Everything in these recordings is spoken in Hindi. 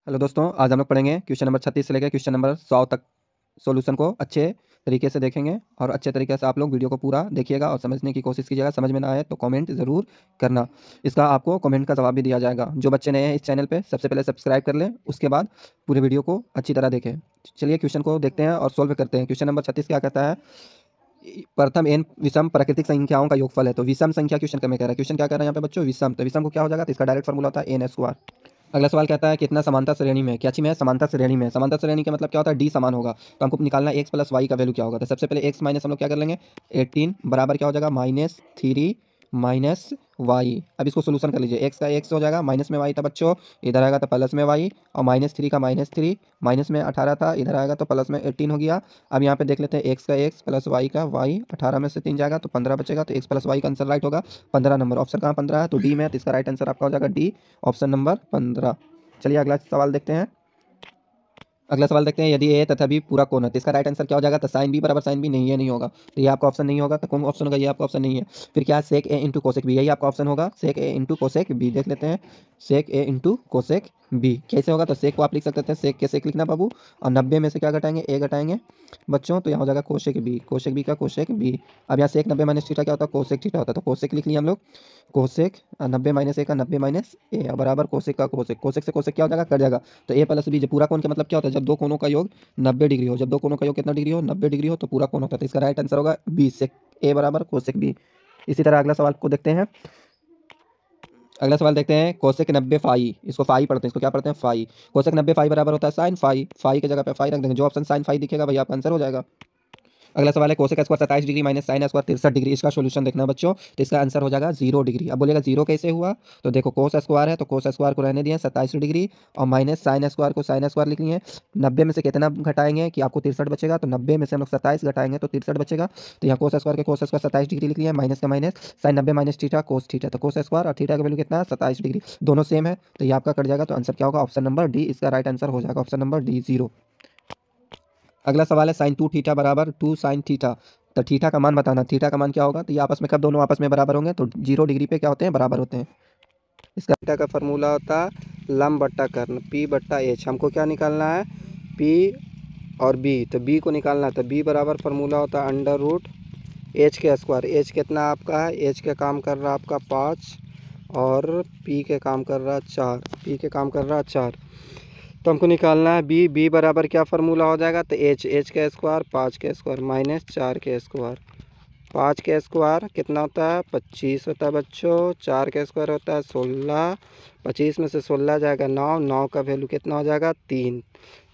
हेलो दोस्तों, आज हम लोग पढ़ेंगे क्वेश्चन नंबर 36 से लेकर क्वेश्चन नंबर 100 तक। सॉल्यूशन को अच्छे तरीके से देखेंगे और अच्छे तरीके से आप लोग वीडियो को पूरा देखिएगा और समझने की कोशिश कीजिएगा। समझ में ना आए तो कमेंट ज़रूर करना। इसका आपको कमेंट का जवाब भी दिया जाएगा। जो बच्चे नए हैं इस चैनल पे सबसे पहले सब्सक्राइब कर लें, उसके बाद पूरे वीडियो को अच्छी तरह देखें। चलिए क्वेश्चन को देखते हैं और सॉल्व करते हैं। क्वेश्चन नंबर 36 क्या कहता है? प्रथम एन विषम प्राकृतिक संख्याओं का योगफल है। तो विषम संख्या क्वेश्चन में कह रहा है। क्वेश्चन क्या कह रहा है यहाँ पे बच्चों? विषम। तो विषम को क्या हो जाएगा? तो इसका डायरेक्ट फॉर्मूला होता है एन स्क्वायर। अगला सवाल कहता है कितना समांतर श्रेणी में? क्या चीज में है? समांतर श्रेणी में। समांतर श्रेणी का मतलब क्या होता है? डी समान होगा। तो हमको निकालना है एक्स प्लस वाई का वैल्यू क्या होगा। तो सबसे पहले एक्स माइनस हम लोग क्या कर लेंगे? 18 बराबर क्या हो जाएगा? -3 माइनस वाई। अब इसको सोल्यूशन कर लीजिए। एक्स का एक्स हो जाएगा, माइनस में वाई था बच्चों, इधर आएगा तो प्लस में वाई, और -3 का -3, माइनस में 18 था, इधर आएगा तो प्लस में 18 हो गया। अब यहाँ पे देख लेते हैं एक्स का एक्स प्लस वाई का वाई, 18 में से 3 जाएगा तो 15 बचेगा। तो एक्स प्लस वाई का आंसर राइट होगा 15 नंबर। ऑप्शन कहाँ 15 है? तो डी में है। तो इसका राइट आंसर आपका हो जाएगा डी, ऑप्शन नंबर 15। चलिए अगला सवाल देखते हैं। अगला सवाल देखते हैं, यदि ए तथा बी पूरा कोण है तो इसका राइट आंसर क्या हो जाएगा? तो साइन बी बराबर साइन बी। नहीं, ये नहीं होगा। तो ये आपका ऑप्शन नहीं होगा। तो कौन ऑप्शन होगा? ये आपका ऑप्शन नहीं है। फिर क्या है? सेक ए इंटू कोसेक बी, यही आपका ऑप्शन होगा। सेक ए इंटू कोसेक बी देख लेते हैं। सेक ए इंटू कोसेक बी कैसे होगा? तो सेक को आप लिख सकते हैं सेक के सेक लिखना बाबू, और 90 में से क्या घटाएंगे? ए घटाएंगे बच्चों, तो यहाँ हो जाएगा कोसेक बी। कोसेक बी का कोसेक बी। अब यहाँ सेक 90 माइनस थीटा क्या होता है? कोसेक थीटा होता है। तो कोसेक लिख लिया हम लोग। कोसेक 90 माइनस ए का 90 माइनस ए बराबर कोसेक का कोसेक। कोसेक से कोसेक क्या हो जाएगा? कट जाएगा। तो ए प्लस बी, जब पूरा कोण का मतलब क्या होता है? जब दो कोणों का योग 90 डिग्री हो। जब दो कोणों का योग कितना डिग्री हो? 90 डिग्री हो तो पूरा कोण होता है। तो इसका राइट आंसर होगा बी, सेक ए बराबर कोसेक बी। इसी तरह अगला सवाल को देखते हैं। अगला सवाल देखते हैं, कोसेक 90 फाई। इसको फाई पढ़ते हैं, इसको क्या पढ़ते हैं? फाई। कोसेक 90 फाई बराबर होता है साइन फाई। फाई की जगह पे फाई रख देंगे। जो ऑप्शन साइन फाई दिखेगा वही आपका आंसर हो जाएगा। अगला सवाल है, cosec square 27 degree minus sine square 63 degree. इसका सोल्यूशन देखना बच्चों। तो इसका आंसर हो जाएगा 0 डिग्री। अब बोलेगा 0 कैसे हुआ? तो देखो कोस स्क्वायर है तो कोस स्क्वायर को रहने दिए 27 डिग्री, और माइनस साइन स्क्वायर को साइन स्क्वायर लिख लिए। 90 में से कितना घटाएंगे कि आपको 63 बचेगा? तो 90 में से हम लोग 27 घटाएंगे तो 63 बचेगा। तो यहाँ कोस स्क्वायर के कोस स्क्वायर 27 डिग्री लिख लिया, माइनस का minus, sine 90 minus theta cos theta. तो कोस स्क्वायर और थीटा का वैल्यू कितना है? 27 डिग्री। दोनों सेम है तो ये आपका कट जाएगा। तो आंसर क्या होगा? ऑप्शन नंबर डी इसका राइट आंसर हो जाएगा। Option number D 0। अगला सवाल है, साइन 2 थीटा बराबर 2 साइन थीटा। तो थीटा का मान बताना। थीटा का मान क्या होगा? तो ये आपस में कब दोनों आपस में बराबर होंगे? तो 0 डिग्री पे क्या होते हैं? बराबर होते हैं। इसका थीटा का फॉर्मूला होता है लंब बट्टा कर्ण, पी बट्टा एच। हमको क्या निकालना है? पी और बी। तो बी को निकालना है तो बी बराबर फॉर्मूला होता है अंडर रूट एच के स्क्वायर। एच कितना आपका है? एच के काम कर रहा है आपका 5, और पी के काम कर रहा है 4। पी के काम कर रहा है 4। तो हमको निकालना है बी। बी बराबर क्या फार्मूला हो जाएगा? तो एच, एच का स्क्वायर 5 के स्क्वायर माइनस 4 के स्क्वायर। 5 के स्क्वायर कितना होता है? 25 होता है बच्चों। 4 के स्क्वायर होता है 16। 25 में से 16 जाएगा 9। 9 का वैल्यू कितना हो जाएगा? 3।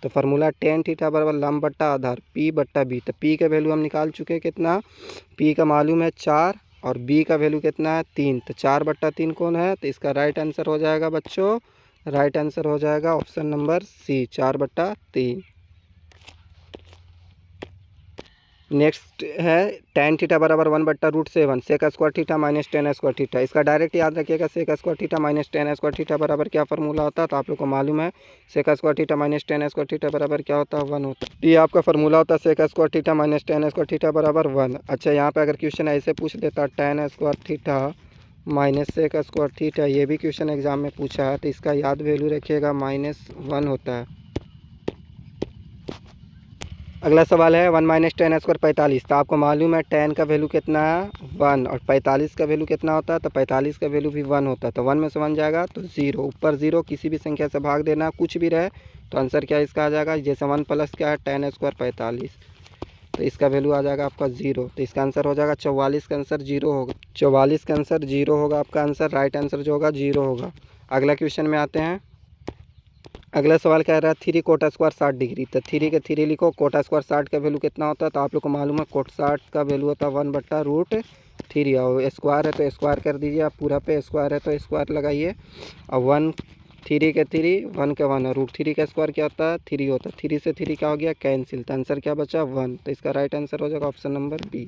तो फार्मूला टेन थीटा बराबर लंब बट्टा आधार पी बट्टा बी। तो पी का वैल्यू हम निकाल चुके हैं कितना? पी का मालूम है 4, और बी का वैल्यू कितना है? 3। तो 4 बट्टा 3 कौन है? तो इसका राइट आंसर हो जाएगा बच्चों, राइट आंसर हो जाएगा ऑप्शन नंबर सी, 4 बट्टा 3। नेक्स्ट है tan थीटा बराबर 1/√7 sec square theta minus tan square theta. इसका डायरेक्ट याद रखिएगा, sec square theta minus tan square theta बराबर क्या फार्मूला होता है? तो आप लोग को मालूम है sec square theta minus tan square theta बराबर क्या होता है? 1 होता है। ये आपका फार्मूला होता है sec square theta minus tan square theta बराबर 1। अच्छा, यहाँ पे अगर क्वेश्चन ऐसे पूछ देता tan square theta minus sec square theta, ये भी क्वेश्चन एग्जाम में पूछा है, तो इसका याद वैल्यू रखिएगा -1 होता है। अगला सवाल है 1 माइनस टेन स्क्वायर 45। तो आपको मालूम है टेन का वैल्यू कितना है? 1, और 45 का वैल्यू कितना होता है? तो 45 का वैल्यू भी 1 होता है। तो 1 में से 1 जाएगा तो 0, ऊपर 0 किसी भी संख्या से भाग देना, कुछ भी रहे तो आंसर क्या इसका आ जाएगा? जैसे 1 प्लस क्या है? टेन स्क्वायर 45, तो इसका वैल्यू आ जाएगा आपका 0। तो इसका आंसर हो जाएगा 44 का आंसर 0 होगा। 44 का आंसर 0 होगा आपका आंसर, राइट आंसर जो होगा 0 होगा। अगला क्वेश्चन में आते हैं। अगला सवाल कह रहा है 3 कोटा स्क्वायर 60 डिग्री। तो 3 के 3 लिखो। कोटा स्क्वायर 60 का वैल्यू कितना होता है? तो आप लोग को मालूम है कोट 60 का वैल्यू होता है 1/√3। और स्क्वायर है तो स्क्वायर कर दीजिए आप, पूरा पे स्क्वायर है तो स्क्वायर लगाइए। और 1 3 के 3 1 के 1, और √3 का स्क्वायर क्या होता है? 3 होता है। 3 से 3 क्या हो गया? कैंसिल। तो आंसर क्या बचा? 1। तो इसका राइट आंसर हो जाएगा ऑप्शन नंबर बी।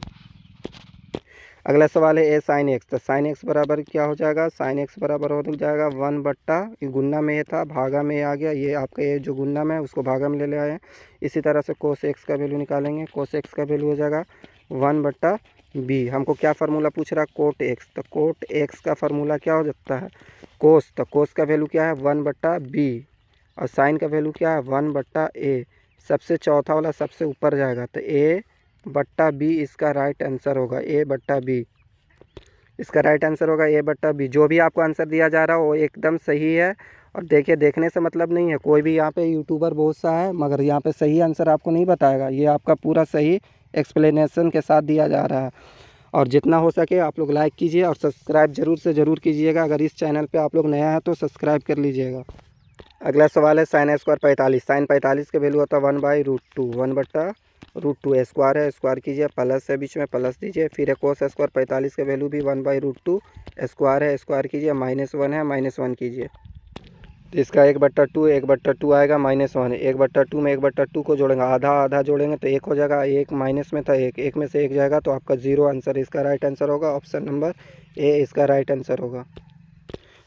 अगला सवाल है ए साइन एक्स। तो साइन एक्स बराबर क्या हो जाएगा? साइन एक्स बराबर हो जाएगा 1 बट्टा, गुन्ना में ये था, भागा में ये आ गया। ये आपका ये जो गुन्ना में है उसको भागा में ले ले आए हैं। इसी तरह से कोस एक्स का वैल्यू निकालेंगे। कोस एक्स का वैल्यू हो जाएगा 1 बट्टा बी। हमको क्या फार्मूला पूछ रहा है? Cot x. तो कोट एक्स का फार्मूला क्या हो जाता है? कोस। तो कोस का वैल्यू क्या है? 1 बट्टा बी। और साइन का वैल्यू क्या है 1/a। सबसे चौथा वाला सबसे ऊपर जाएगा तो a/b इसका राइट आंसर होगा। a/b इसका राइट आंसर होगा a/b। जो भी आपको आंसर दिया जा रहा हो वो एकदम सही है। और देखिए, देखने से मतलब नहीं है, कोई भी यहाँ पे यूट्यूबर बहुत सा है मगर यहाँ पे सही आंसर आपको नहीं बताएगा। ये आपका पूरा सही एक्सप्लेनेशन के साथ दिया जा रहा है। और जितना हो सके आप लोग लाइक कीजिए और सब्सक्राइब ज़रूर से ज़रूर कीजिएगा। अगर इस चैनल पे आप लोग नया है तो सब्सक्राइब कर लीजिएगा। अगला सवाल है साइन स्क्वायर 45। साइन 45 का वैल्यू होता है 1/√2। 1/√2 स्क्वायर है, स्क्वायर कीजिए, प्लस है बीच में प्लस दीजिए। फिर है कोस स्क्वायर 45 का वैल्यू भी 1/√2 स्क्वायर है, स्क्वायर कीजिए, -1 है, -1 कीजिए। तो इसका 1/2 1/2 आएगा, -1 1/2 में 1/2 को जोड़ेंगे, आधा आधा जोड़ेंगे तो 1 हो जाएगा। एक माइनस में था, एक में से 1 जाएगा तो आपका 0 आंसर इसका राइट आंसर होगा। ऑप्शन नंबर ए इसका राइट आंसर होगा।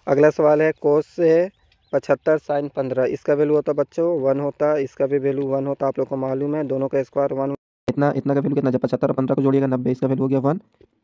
अगला सवाल है कोस से 75 साइन 15। इसका वैल्यू होता है बच्चों 1 होता है, इसका भी वैल्यू 1 होता है, आप लोग को मालूम है। दोनों का स्क्वायर 1। इतना इतना का वैल्यू कितना, जब 75 और 15 को जोड़िएगा 90, इसका वैल्यू हो गया 1।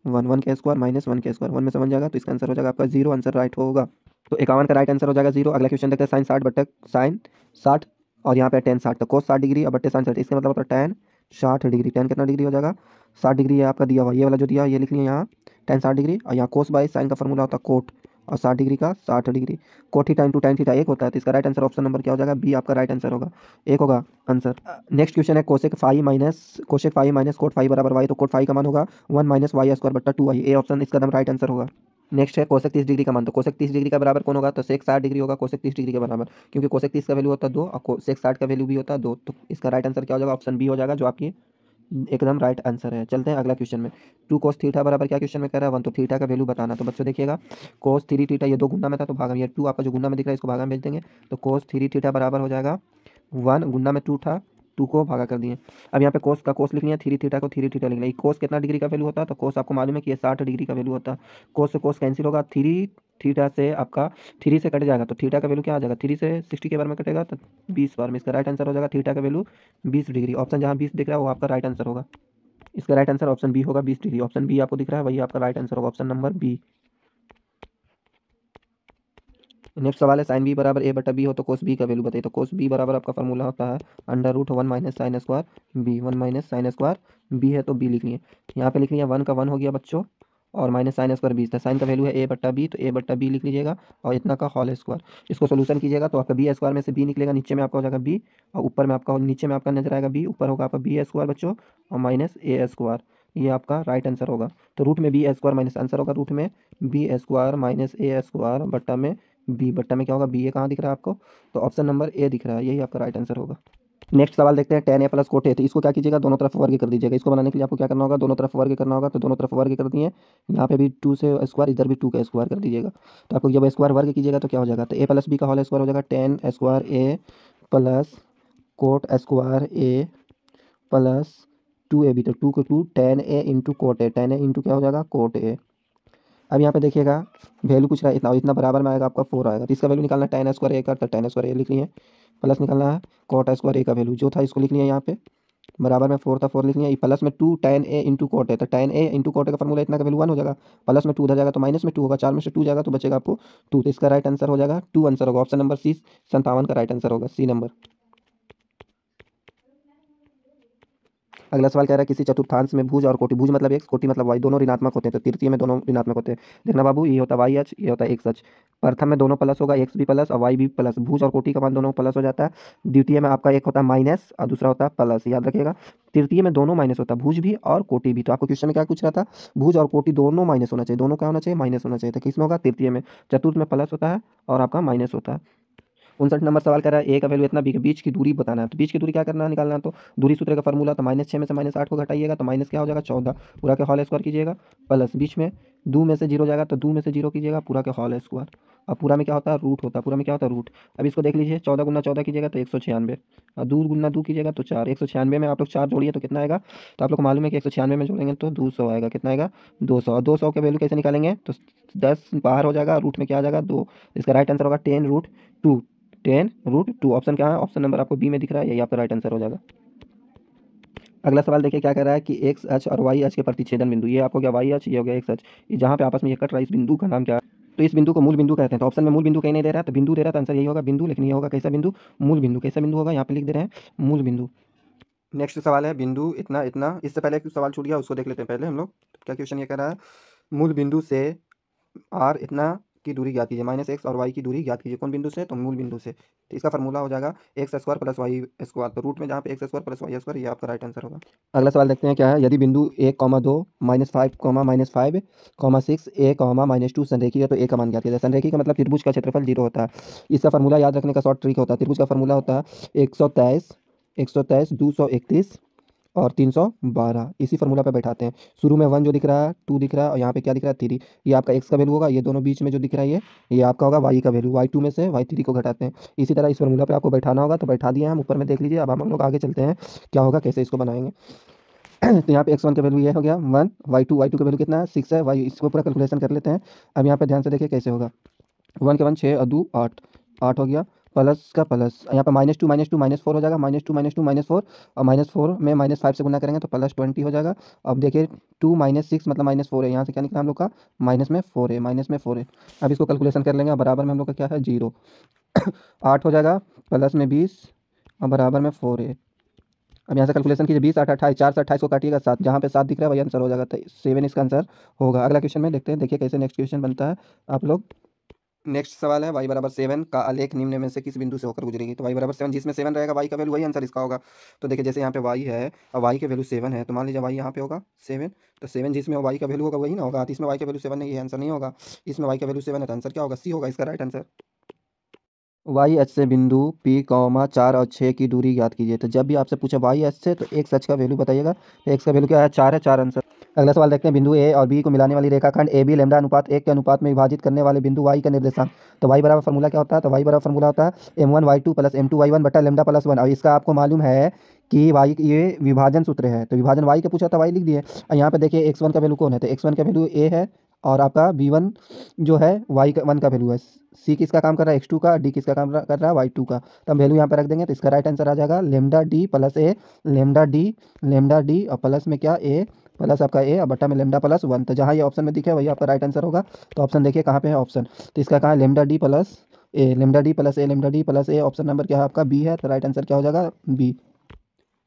1 का स्क्वायर -1 का स्क्वायर 1 में समझ जाएगा तो इसका आंसर हो जाएगा आपका 0 आंसर राइट होगा। तो 51 का राइट आंसर हो जाएगा 0। अगला क्वेश्चन देखते हैं साइन 60 बटे साइन 60 और यहाँ पे टेन 60। तो कोस 60 डिग्री और बटे साइन 60, इसका मतलब होता है टेन 60 डिग्री। टेन कितना डिग्री हो जाएगा 60 डिग्री है आपका दिया हुआ, ये वाला जो दिया है ये लिख लिया यहाँ टेन 60 डिग्री। और यहाँ कोस बाई साइन का फॉर्मूला होता है कोट, और 60 डिग्री का 60 डिग्री। कोट थीटा इंटू टाइन थीटा एक होता है। तो इसका राइट आंसर ऑप्शन नंबर क्या हो जाएगा, बी आपका राइट आंसर होगा, एक होगा आंसर। नेक्स्ट क्वेश्चन है cosec phi minus cot phi बराबर वाई। तो कोट फाई का मान होगा 1 - वाई स्क्वायर बट्टा 2y। ए ऑप्शन इसका एकदम राइट आंसर होगा। नेक्स्ट है कोसेक 30 डिग्री का मान। तो कोसेक 30 डिग्री का बराबर कौन होगा, तो सेक 60 डिग्री होगा कोसेक 30 डिग्री के बराबर, क्योंकि कोसेक 30 का वैल्यू होता है 2 और कोसेक 60 का वैल्यू भी होता है 2। तो इसका राइट आंसर क्या हो जाएगा, ऑप्शन बी हो जाएगा, जो आपकी एकदम राइट आंसर है। चलते हैं अगला क्वेश्चन में। 2 cos थीटा बराबर क्या क्वेश्चन में कह रहा है 1। तो थीटा का वैल्यू बताना। तो बच्चों देखिएगा cos 3 थीटा ये 2 गुना में था तो भागा में, ये 2 आपका जो गुना में दिख रहा है इसको भागा में भेज देंगे। तो cos 3 थीटा बराबर हो जाएगा 1, गुना में 2 था, 2 को भागा कर दिए। अब यहाँ पे कोस का कोस लिख लिया, 3 थीटा को 3 थीटा लिख लिया। कोस कितना डिग्री का वैल्यू होता है, तो कोस आपको मालूम है कि ये 60 डिग्री का वैल्यू होता है। कोस से कोस कैंसिल होगा, 3 थीटा से आपका 3 से कट जाएगा तो थीटा का वैल्यू क्या आ जाएगा, 3 से 60 के बार में कटेगा तो 20 बार में। इसका राइट आंसर हो जाएगा थीटा का वैल्यू 20 डिग्री। ऑप्शन जहाँ 20 दिख रहा है वो आपका राइट आंसर होगा। इसका राइट आंसर ऑप्शन बी होगा 20 डिग्री। ऑप्शन बी आपको दिख रहा है वही आपका राइट आंसर होगा, ऑप्शन नंबर बी। नेक्स्ट सवाल है साइन बी बराबर ए बटा बी हो तो कोस बी का वैल्यू बताइए। तो कोस बी बराबर आपका फॉर्मूला होता है √1 minus sine square b. 1 minus sine square b है तो बी लिख लिए। यहाँ पे लिख लिया 1 का 1 हो गया बच्चों, और माइनस साइन स्क्वायर बी था। साइन का वैल्यू है ए बट्टा बी, तो ए बट्टा बी लिख लीजिएगा, और इतना का होल स्क्वायर। इसको सोल्यूशन कीजिएगा तो आपका बी स्क्वायर में से बी निकलेगा, नीचे में आपका हो जाएगा बी, और ऊपर में आपका नीचे में आपका नजर आएगा बी, ऊपर होगा आपका बी स्क्वायर बच्चों, और माइनस ए स्क्वायर। ये आपका राइट आंसर होगा। तो रूट में बी स्क्वायर माइनस आंसर होगा रूट में बी स्क्वायर माइनस ए स्क्वायर बट्टा में बी। बट्टा में क्या होगा, बी ए कहाँ दिख रहा है आपको, तो ऑप्शन नंबर ए दिख रहा है, यही आपका राइट आंसर होगा। नेक्स्ट सवाल देखते हैं tan a plus coat a। तो इसको क्या कीजिएगा, दोनों तरफ वर्ग कर दीजिएगा। इसको बनाने के लिए आपको क्या करना होगा, दोनों तरफ वर्ग करना होगा। तो दोनों तरफ वर्ग कर दिए, यहाँ पे भी 2 से स्क्वायर, इधर भी 2 का स्क्वायर कर दीजिएगा। तो आपको जब स्क्वायर वर्ग कीजिएगा तो क्या हो जाएगा, तो a प्लस बी का होल स्क्वायर हो जाएगा tan square a plus coat square a plus 2ab। तो 2 को 2 tan a into coat a, tan a into क्या हो जाएगा कोट a। अब यहाँ पे देखिएगा वैल्यू कुछ रहा है इतना, इतना बराबर में आएगा आपका 4 आएगा। तो इसका वैल्यू निकालना है tan स्क्वायर a का, तो tan स्क्वायर a लिख लिए, प्लस निकालना है कोट स्क्वायर a का वैल्यू जो था इसको लिख लिया यहाँ पे, बराबर में 4 था 4 लिख लिया, प्लस में 2 tan a इंटू कोट है। तो tan a इंटू कोट का फॉर्मूला इतना का वैल्यू 1 हो जाएगा, प्लस में 2 उधर जाएगा तो माइनस में 2 होगा, 4 में से 2 जाएगा तो बचेगा आपको 2। तो इसका राइट आंसर हो जाएगा 2 आंसर होगा, ऑप्शन नंबर सी 57 का राइट आंसर होगा, सी नंबर। अगला सवाल कह रहा है किसी चतुर्थांश में भुज और कोटि, भुज मतलब x, कोटि मतलब y, दोनों ऋणात्मक होते हैं। तो तृतीय में दोनों ऋणात्मक होते हैं। देखना बाबू, ये होता है y अक्ष, ये होता है x अक्ष। प्रथम में दोनों प्लस होगा, x भी प्लस और y भी प्लस। भुज और कोटि का मान दोनों प्लस हो जाता है। द्वितीय में आपका एक होता है माइनस और दूसरा होता है प्लस, याद रखिएगा। तृतीय में दोनों माइनस होता है, भुज भी और कोटि भी। तो आपको क्वेश्चन में क्या पूछ रहा था, भुज और कोटि दोनों माइनस होना चाहिए, दोनों क्या होना चाहिए, माइनस होना चाहिए। तो किसमें होगा, तृतीय में। चतुर्थ में प्लस होता है और आपका माइनस होता है। 59 नंबर सवाल कर रहा है ए का वैल्यू इतना, बी के बीच की दूरी बताना है। तो बीच की दूरी क्या करना है, निकालना है। तो दूरी सूत्र का फॉर्मूला तो -6 में से -8 को घटाइएगा तो माइनस क्या हो जाएगा 14, पूरा के होल स्क्वायर कीजिएगा, प्लस बीच में 2 में से 0 जाएगा तो 2 में से 0 कीजिएगा, पूरा के होल स्क्वायर। अब पूरा में क्या होता है, रूट होता है, पूरा में क्या होता है, रूट। अब इसको देख लीजिए, 14 गुना 14 कीजिएगा तो 196, और 2 गुना 2 कीजिएगा तो 4। 196 में आप लोग 4 जोड़िए तो कितना आएगा, तो आप लोग को मालूम है कि 196 में जोड़ेंगे तो 200 आएगा। कितना आएगा, 200। और 200 के वैल्यू कैसे निकालेंगे, तो 10 बाहर हो जाएगा, रूट में क्या आ जाएगा 2। इसका राइट आंसर होगा 10√2। 10√2 ऑप्शन क्या है, ऑप्शन नंबर आपको बी में दिख रहा है, यही आपका राइट आंसर हो जाएगा। अगला सवाल देखिए क्या कह रहा है कि एक्स अक्ष और वाई अक्ष के प्रतिच्छेदन बिंदु, ये आपको क्या वाई अक्ष, ये हो गया एक्स अक्ष, ये जहाँ पे आपस में ये कट रहा है इस बिंदु का नाम क्या है। तो इस बिंदु को मूल बिंदु कहते हैं। तो ऑप्शन में मूल बिंदु कहीं नहीं दे रहा है, तो बिंदु दे रहा है, तो आंसर यही होगा बिंदु, लेकिन ये होगा कैसा बिंदु, मूल बिंदु। कैसा बिंदु होगा, यहाँ पे लिख दे रहे हैं मूल बिंदु। नेक्स्ट सवाल है बिंदु इतना इतना, इससे पहले एक सवाल छूट गया, उसको देख लेते हैं पहले हम लोग। क्या क्वेश्चन ये कह रहा है, मूल बिंदु से आर इतना की दूरी ज्ञात कीजिए, माइनस एक्स और वाई की दूरी ज्ञात कीजिए। कौन बिंदु से, तो मूल बिंदु से। तो इसका फार्मूला हो जाएगा x square plus y square, तो रूट में जहाँ पे x square plus y square, ये आपका राइट आंसर होगा। अगला सवाल देखते हैं क्या है, यदि बिंदु 1,2 -5, -5, 6 a, -2 संरेखी है तो ए का मान ज्ञात कीजिए। संरेखी का मतलब त्रिभुज का क्षेत्रफल 0 होता है। इसका फार्मूला याद रखने का शॉर्ट ट्रिक होता है। त्रिभुज का फार्मूला होता है 123, 231 और 312, इसी फार्मूला पे बैठाते हैं। शुरू में 1 जो दिख रहा है, 2 दिख रहा है, और यहाँ पे क्या दिख रहा है 3, ये आपका x का वैल्यू होगा। ये दोनों बीच में जो दिख रहा है ये आपका होगा y का वैल्यू। y2 में से y3 को घटाते हैं। इसी तरह इस फार्मूला पे आपको बैठाना होगा, तो बैठा दिए हम ऊपर में, देख लीजिए। अब हम लोग आगे चलते हैं, क्या होगा, कैसे इसको बनाएंगे। तो यहाँ पे x1 का वैल्यू ये हो गया 1, y2 का वैल्यू कितना है 6 है, y इसको पूरा कैलकुलेशन कर लेते हैं। अब यहाँ पे ध्यान से देखिए कैसे होगा। 1 के 1 6 और 2 8, 8 हो गया, प्लस का प्लस, यहाँ पे -2 -2 -4 हो जाएगा, -2 -2 -4, और -4 में -5 से गुना करेंगे तो +20 हो जाएगा। अब देखिए 2 -6 मतलब -4 है, यहाँ से क्या निकला हम लोग का, माइनस में 4 है, माइनस में 4 है। अब इसको कैलकुलेशन कर लेंगे, बराबर में हम लोग का क्या है 0। 8 हो जाएगा, प्लस में 20 और बराबर में 4 है। अब यहाँ से कैलकुलेशन कीजिए, 20 8 28, 4 से 28 को काटिएगा 7, जहाँ पे 7 दिख रहा है वही आंसर हो जाएगा, तो 7 इसका आंसर होगा। अगला क्वेश्चन में देखते हैं, देखिए कैसे नेक्स्ट क्वेश्चन बनता है आप लोग। नेक्स्ट सवाल है y बराबर 7 का आलेख निम्न में से किस बिंदु से होकर गुजरेगी। तो y बराबर 7, जिसमें 7 रहेगा y का वैल्यू वही आंसर इसका होगा। तो देखिए जैसे यहाँ पे y है और y के वैल्यू 7 है, तो मान लीजिए y यहाँ पे होगा 7, तो 7 जिसमें y का वैल्यू होगा वही ना होगा। तो इसमें y का वैल्यू 7 नहीं, ये आंसर नहीं होगा। इसमें y का वैल्यू 7 है, तो आंसर क्या होगा, सी होगा इसका राइट आंसर। वाई एच से बिंदु P, 4 और 6 की दूरी ज्ञात कीजिए। तो जब भी आपसे पूछे वाई एच से, तो एक्स एच का वैल्यू बताइएगा। तो एक्स का वैल्यू क्या है, 4 है, 4 आंसर। अगला सवाल देखते हैं, बिंदु ए और बी को मिलाने वाली रेखाखंड ए बी लैम्डा अनुपात 1 के अनुपात में विभाजित करने वाले बिंदु वाई का निर्देशांक। तो वाई बराबर फार्मूला क्या होता है, तो वाई बराबर फार्मूला होता है m1y2 + m2y1 बटा लैम्डा + 1। और इसका आपको मालूम है कि वाई ये विभाजन सूत्र है, तो विभाजन वाई का पूछा था, वाई लिख दिए। और यहाँ पे देखिए x1 का वैल्यू कौन है, तो x1 का वैल्यू ए है, और आपका b1 जो है y1 का वैल्यू है। सी किसका काम कर रहा है, x2 का, डी किसका काम कर रहा है, y2 का। तो हम वैल्यू यहाँ पे रख देंगे, तो इसका राइट आंसर आ जाएगा लेमडा डी प्लस ए, लेमडा डी और प्लस में क्या ए, प्लस आपका ए और बट्टा में लेमडा प्लस 1। तो जहाँ ये ऑप्शन में दिखे वही आपका राइट आंसर होगा। तो ऑप्शन देखिए कहाँ पे है ऑप्शन, तो इसका कहाँ है लेमडा डी प्लस ए, लेमडा डी प्लस ए, लेमडा डी प्लस ए। ऑप्शन नंबर क्या है आपका, बी है। तो राइट आंसर क्या हो जाएगा, बी।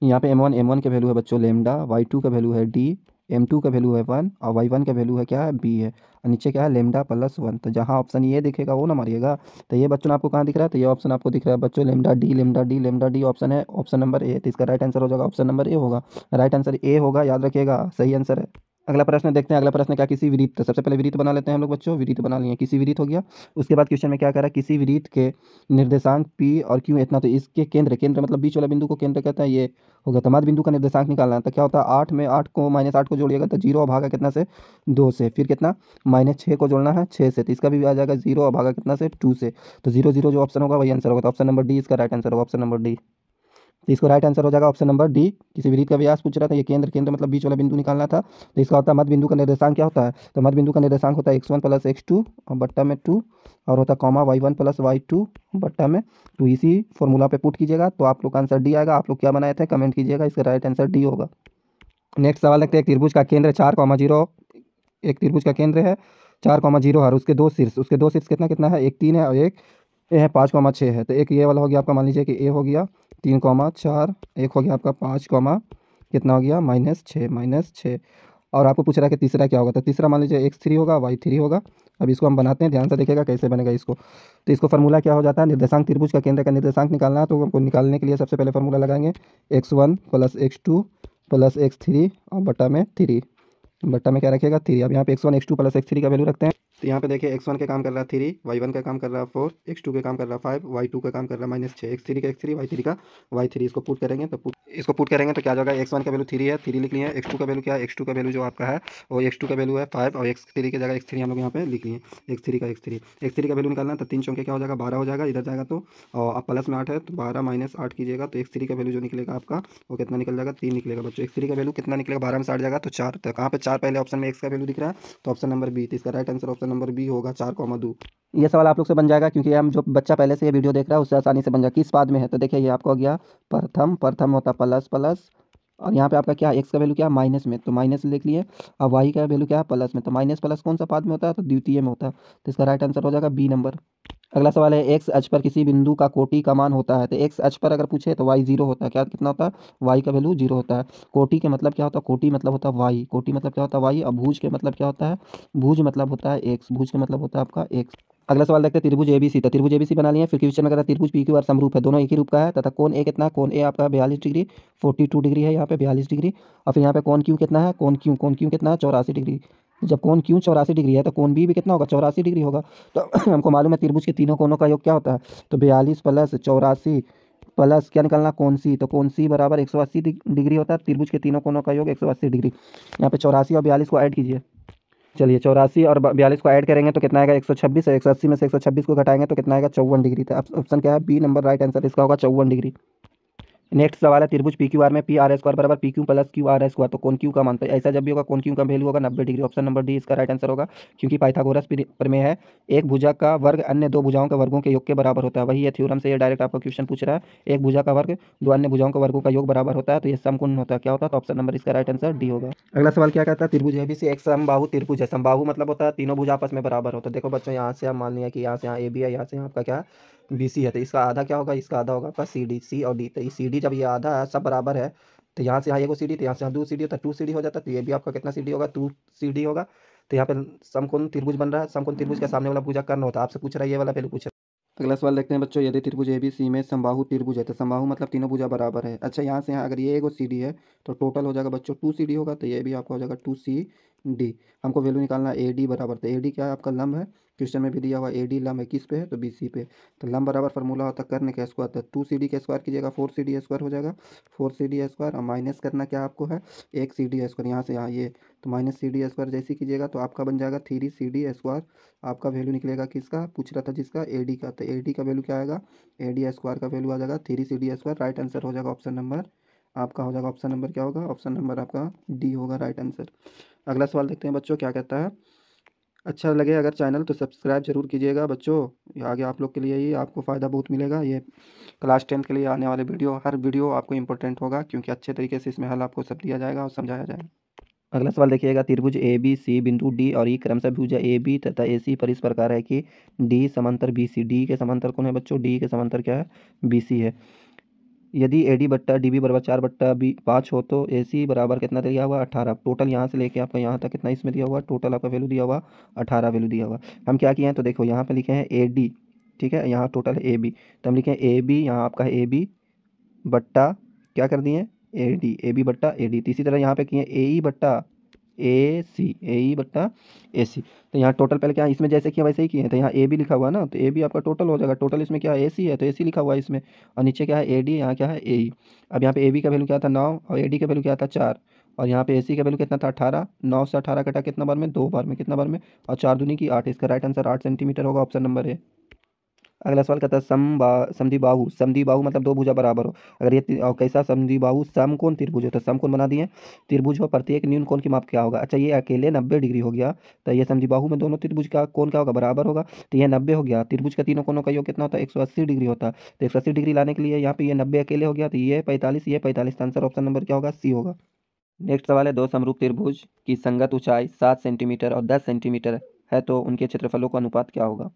यहाँ पे m1 का वैल्यू है बच्चों लेमडा, y2 का वैल्यू है डी, m2 का वैल्यू है 1 और y1 का वैल्यू है क्या है, बी है। और नीचे क्या है, लेमडा प्लस 1। तो जहाँ ऑप्शन ये दिखेगा वो ना मारिएगा। तो ये बच्चों आपको कहाँ दिख रहा है, तो ये ऑप्शन आपको दिख रहा है बच्चों lambda D, lambda D, lambda D option है, ऑप्शन नंबर ए। तो इसका राइट आंसर हो जाएगा ऑप्शन नंबर ए होगा, राइट आंसर ए होगा, याद रखिएगा, सही आंसर है। अगला प्रश्न देखते हैं, अगला प्रश्न क्या, किसी विरीत। तो सबसे पहले विरीत बना लेते हैं हम लोग बच्चों, विरीत बना लिए, किसी विरीत हो गया। उसके बाद क्वेश्चन में क्या कह रहा है, किसी विरीत के निर्देशांक p और q इतना, तो इसके केंद्र, केंद्र मतलब बीच वाला बिंदु को केंद्र कहता है, ये हो गया। तो मध्य बिंदु का निर्देशांक निकालना है, तो क्या होता है 8 में 8 को -8 को जोड़िएगा तो 0 और भागा कितना से, 2 से। फिर कितना, -6 को जोड़ना है 6 से, तो इसका भी आ जाएगा 0 और भागा कितना से, 2 से। तो 0 0 जो ऑप्शन होगा वही आंसर होगा। तो ऑप्शन नंबर डी इसका राइट आंसर होगा, ऑप्शन नंबर डी। तो इसको राइट आंसर हो जाएगा ऑप्शन नंबर डी। किसी वृत्त का व्यास पूछ रहा था, ये केंद्र, केंद्र मतलब बीच वाला बिंदु निकालना था। तो इसका होता है मध्य बिंदु का निर्देशांक क्या होता है, तो मध्य बिंदु का निर्देशांक होता है x1 + x2 और बट्टा में 2, और होता है कॉमा y1 + y2 बट्टा में 2। इसी फॉर्मूला पे पुट कीजिएगा तो आप लोग का आंसर डी आएगा। आप लोग क्या बनाए थे कमेंट कीजिएगा, इसका राइट आंसर डी होगा। नेक्स्ट सवाल देखते हैं, एक त्रिभुज का केंद्र 4,0, एक त्रिभुज का केंद्र है 4,0 और उसके दो शीर्ष, उसके दो शीर्ष कितना कितना है, एक 3 है और एक ए है 5,6 है। तो एक ये वाला हो गया आपका, मान लीजिए कि ए हो गया 3,4, एक हो गया आपका 5, कितना हो गया -6। और आपको पूछ रहा है कि तीसरा क्या होगा, तो तीसरा मान लीजिए x3 होगा, y3 होगा। अब इसको हम बनाते हैं, ध्यान से देखिएगा कैसे बनेगा इसको। तो इसको फार्मूला क्या हो जाता है, निर्देशांक, त्रिभुज का केंद्र का निर्देशांक निकालना है। तो हमको निकालने के लिए सबसे पहले फार्मूला लगाएंगे x1 + x2 + x3 और बट्टा में 3, बट्टा में क्या रखिएगा 3। अब यहाँ पे x1 x2 + x3 का वैल्यू रखते हैं। तो यहाँ पे देखिए x1 के काम कर रहा है 3, y1 का काम कर रहा है 4, x2 के काम कर रहा है 5, y2 का काम कर रहा है -6, x3 का x3, y3 का y3। इसको पुट करेंगे तो इसको पुट करेंगे तो क्या जाएगा, x1 का वैल्यू 3 है, 3 लिख लिए। x2 का वैल्यू क्या है, x2 का वैल्यू जो आपका है वो x2 का वैल्यू है 5, और x3 की जगह x3 हम लोग यहाँ पे लिख लिए, x3 का x3 का वैल्यू निकालना है। तो 3 चौके क्या हो जाएगा 12 हो जाएगा, इधर जाएगा तो, और अब प्लस में 8 है तो 12 - 8 कीजिएगा तो x3 का वैल्यू जो निकलेगा आपका वो कितना निकल जाएगा, 3 निकलेगा बच्चों। x3 का वैल्यू कितना निकलेगा, 12 में 60 जाएगा तो 4। तो कहाँ पे 4 पहले ऑप्शन में x का वैल्यू दिख रहा है, तो ऑप्शन नंबर बी। तो इसका right answer option number b होगा, 4,2। ये सवाल आप लोग से बन जाएगा क्योंकि हम जो बच्चा पहले से ये वीडियो देख रहा है उससे आसानी से बन जाएगा। किस पाद में है, तो देखिए ये आपको हो गया प्रथम, प्रथम होता प्लस प्लस, और यहाँ पे आपका क्या है, एक्स का वैल्यू क्या है माइनस में, तो माइनस लिख लिए। और वाई का वैल्यू क्या है प्लस में, तो माइनस प्लस कौन सा पाद में होता है, तो द्वितीय में होता है। तो इसका राइट आंसर हो जाएगा बी नंबर। अगला सवाल है, एक्स अक्ष पर किसी बिंदु का कोटि का मान होता है। तो एक्स अक्ष पर अगर पूछे तो वाई जीरो होता है, क्या कितना होता है, वाई का वैल्यू जीरो होता है। कोटि के मतलब क्या होता है, कोटि मतलब होता है वाई, कोटि मतलब क्या होता है वाई। और भुज के मतलब क्या होता है, भुज मतलब होता है एक्स, भुज के मतलब होता है आपका एक्स। अगला सवाल देखते हैं, त्रिभुज एबीसी। तो त्रिभुज एबीसी बना लिए। फिर क्वेश्चन अगर त्रिभुज पी क्यू आर समरूप है, दोनों एक ही रूप का है तथा कोण ए कितना है, कोण ए आपका 42 डिग्री 42 डिग्री है, यहाँ पे 42 डिग्री। और फिर यहाँ पे कोण क्यू कितना है, कोण क्यू कितना है 84 डिग्री। जब कोण क्यू 84 डिग्री है तो कोण बी भी कितना होगा, 84 डिग्री होगा। तो हमको मालूम है त्रिभुज के तीनों कोणों का योग क्या होता है, तो 42 प्लस 84 प्लस क्या निकालना, कोण सी, तो कोण सी बराबर 180 डिग्री होता है। त्रिभुज के तीनों कोणों का योग 180 डिग्री। यहाँ पे 84 और 42 को ऐड कीजिए। चलिए 84 और 42 को ऐड करेंगे तो कितना आएगा, 126 है। 180 में से 126 को घटाएंगे तो कितना आएगा, 54 डिग्री। तो ऑप्शन क्या है, बी नंबर राइट आंसर इसका होगा 54 डिग्री। नेक्स्ट सवाल है, त्रिभुज पी क्यू आर में पी आर स्क्वायर बराबर P Q plus Q R square. तो कौन क्यू का मान, तो ऐसा जब भी होगा कौन क्यू का वैल्यू होगा 90 डिग्री। ऑप्शन नंबर डी इसका राइट आंसर होगा, क्योंकि पाइथागोरस प्रमेय है, एक भुजा का वर्ग अन्य दो भुजाओं के वर्गों के योग के बराबर होता है। वही ये थ्योरम से ये डायरेक्ट आपका क्वेश्चन पूछ रहा है, एक भुजा का वर्ग दो अन्य भुजाओं के वर्गों का योग बराबर होता है, तो ये समकोण होता है, क्या होता है, तो ऑप्शन नंबर इसका राइट आंसर डी होगा। अगला सवाल क्या कहता है, त्रिभुज एबीसी एक समबाहु त्रिभुज है। समबाहु मतलब होता है तीनों भुजा आपस में बराबर हो। तो देखो बच्चों, यहाँ से हम मान लिया कि यहाँ से यहाँ ए बी है, यहाँ से यहाँ आपका क्या है, बी सी है। तो इसका आधा क्या होगा, इसका आधा होगा आपका सी डी, सी और डी। तो ये सी डी जब ये आधा है, सब बराबर है, तो यहाँ से यहाँ एक सी डी, तो यहाँ से यहाँ दो सी डी होता है, 2 सी डी हो जाता है। तो ये भी आपका कितना सी डी होगा, 2 सी डी होगा। तो यहाँ पे समकोण त्रिभुज बन रहा है, समकोण त्रिभुज के सामने वाला भुजा कर्ण होता है। आपसे पूछ रहा है ये वाला, पहले पूछ रहा है। अगला सवाल देखते हैं बच्चों, यदि त्रिभुज एबीसी में समबाहु त्रिभुज है, तो समबाहु मतलब तीनों भुजा बराबर है। अच्छा, यहाँ से यहाँ अगर ये एगो सी डी है तो टोटल हो जाएगा बच्चों 2 सी डी होगा। तो ये भी आपका हो जाएगा 2 सी डी। हमको वैल्यू निकालना है ए डी बराबर, तो ए डी क्या है आपका लंब है, क्वेश्चन में भी दिया हुआ ए डी लंब है, किस पे है, तो बी सी पे। तो लंब बराबर फार्मूला होता है कर्ण का स्क्वायर, तो 2 सी डी का स्क्वायर कीजिएगा 4 सी डी स्क्वायर हो जाएगा। 4 सी डी स्क्वायर और माइनस करना क्या आपको है, एक सी डी स्क्वायर, यहाँ से यहाँ ये, तो माइनस सी डी स्क्वायर जैसे कीजिएगा तो आपका बन जाएगा 3 सी डी स्क्वायर। आपका वैल्यू निकलेगा किसका, पूछ रहा था जिसका, ए डी का। तो ए डी का वैल्यू क्या आएगा, ए डी स्क्वायर का वैल्यू आ जाएगा 3 c d square. Right answer हो जाएगा ऑप्शन नंबर आपका, हो जाएगा ऑप्शन नंबर क्या होगा, ऑप्शन नंबर आपका डी होगा राइट आंसर। अगला सवाल देखते हैं बच्चों क्या कहता है। अच्छा लगे अगर चैनल तो सब्सक्राइब जरूर कीजिएगा बच्चों, ये आगे आप लोग के लिए ही आपको फ़ायदा बहुत मिलेगा। ये क्लास 10 के लिए आने वाले वीडियो, हर वीडियो आपको इंपॉर्टेंट होगा, क्योंकि अच्छे तरीके से इसमें हल आपको सब दिया जाएगा और समझाया जाएगा। अगला सवाल देखिएगा, त्रिभुज ए बी सी बिंदु डी और ई क्रमशः भुजा ए बी तथा ए सी पर इस प्रकार है कि डी समांतर बी सी। डी के समांतर कौन है बच्चों, डी के समांतर क्या है, बी सी है। यदि ए डी बट्टा डी बी बराबर 4/5 हो तो ए सी बराबर कितना दिया हुआ, 18। टोटल यहाँ से लेके आपका यहाँ तक कितना इसमें दिया हुआ, टोटल आपका वैल्यू दिया हुआ 18 वैल्यू दिया हुआ। हम क्या किए हैं, तो देखो यहाँ पे लिखे हैं ए डी, ठीक है, यहाँ टोटल है ए बी, तो हम लिखे हैं ए बी, यहाँ आपका है ए बी बट्टा क्या कर दिए, ए डी, ए बी बट्टा ए डी। इसी तरह यहाँ पे किए ए ई बट्टा ए सी, ए ई बट्टा ए सी। तो यहाँ टोटल पहले क्या है, इसमें जैसे किया वैसे ही किए हैं। तो यहाँ ए बी लिखा हुआ है ना, तो ए बी आपका टोटल हो जाएगा। टोटल इसमें क्या है, ए सी है तो ए सी लिखा हुआ है इसमें, और नीचे क्या है ए डी, यहाँ क्या है ए ई। अब यहाँ पे ए बी का वैल्यू क्या था 9 और ए डी का वैल्यू क्या था 4, और यहाँ पे ए सी का वैल्यू कितना था 18। 9 से 18 कटा कितना बार में, 2 बार में, कितना बार में, और 4 दूनी की 8। इसका राइट आंसर 8 सेंटीमीटर होगा, ऑप्शन नंबर ए। अगला सवाल कहता है समद्विबाहु, समद्विबाहु मतलब दो भुजा बराबर हो। अगर ये और कैसा समद्विबाहु, समकोण त्रिभुज हो, तो समकोण बना दिए। त्रिभुज हो प्रत्येक न्यून कोण की माप क्या होगा, अच्छा ये अकेले 90 डिग्री हो गया, तो ये समद्विबाहु में दोनों त्रिभुज का कोण क्या होगा, बराबर होगा। तो ये 90 हो गया, त्रिभुज का तीनों कोणों का योग कितना होता है, 180 डिग्री होता है। तो 180 डिग्री लाने के लिए यहाँ पे ये 90 अकेले हो गया, तो ये 45, ये 45। आंसर ऑप्शन नंबर क्या होगा, सी होगा। नेक्स्ट सवाल है, दो समरूप त्रिभुज की संगत ऊंचाई 7 सेंटीमीटर और 10 सेंटीमीटर है, तो उनके क्षेत्रफलों का अनुपात क्या होगा।